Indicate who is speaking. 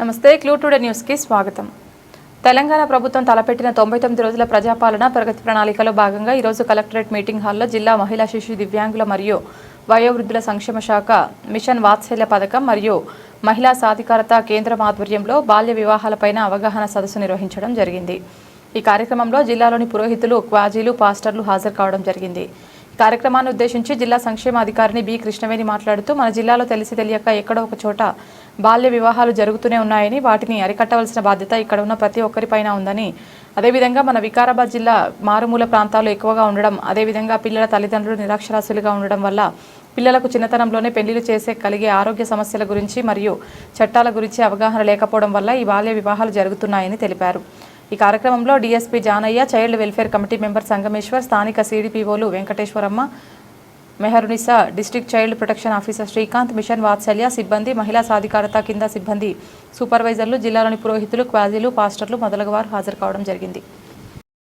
Speaker 1: నమస్తే clue today news కి స్వాగతం. తెలంగాణ ప్రభుత్వం తలపెట్టిన 99 రోజుల ప్రజాపాలన ప్రగతి ప్రణాళికలో భాగంగా ఈ రోజు కలెక్టరేట్ మీటింగ్ హాల్లో జిల్లా మహిళా శిశు దివ్యాంగుల మరియు వయోవృద్ధుల సంక్షేమ శాఖ మిషన్ వాత్సల్య పథకం మరియు మహిళా సాధికారత కేంద్రం ఆధ్వర్యంలో బాల్య వివాహాలపైన అవగాహన సదస్సు నిర్వహించడం జరిగింది. ఈ కార్యక్రమంలో జిల్లాలోని పురోహితులు, క్వాజీలు, పాస్టర్లు హాజరు కావడం జరిగింది. కార్యక్రమాన్ని ఉద్దేశించి జిల్లా సంక్షేమ అధికారిని బి కృష్ణవేణి మాట్లాడుతూ మన జిల్లాలో తెలిసి తెలియక ఎక్కడో ఒక చోట బాల్య వివాహాలు జరుగుతూనే ఉన్నాయని, వాటిని అరికట్టవలసిన బాధ్యత ఇక్కడ ఉన్న ప్రతి ఒక్కరిపైన ఉందని, అదేవిధంగా మన వికారాబాద్ జిల్లా మారుమూల ప్రాంతాలు ఎక్కువగా ఉండడం, అదేవిధంగా పిల్లల తల్లిదండ్రులు నిరక్షరాస్యులుగా ఉండడం వల్ల పిల్లలకు చిన్నతనంలోనే పెళ్లిళ్లు చేసే కలిగే ఆరోగ్య సమస్యల గురించి మరియు చట్టాల గురించి అవగాహన లేకపోవడం వల్ల ఈ బాల్య వివాహాలు జరుగుతున్నాయని తెలిపారు. ఈ కార్యక్రమంలో DSP Janaiah, child welfare committee member Sangameshwar, స్థానిక సిడిపిఓలు Venkateshwaramma, Meharunnisa, district child protection officer Srikanth, mission Vatsalya సిబ్బంది, మహిళా సాధికారత కింద సిబ్బంది, సూపర్వైజర్లు, జిల్లాలోని పురోహితులు, క్వాజీలు, పాస్టర్లు మొదలగు వారు హాజరు కావడం జరిగింది.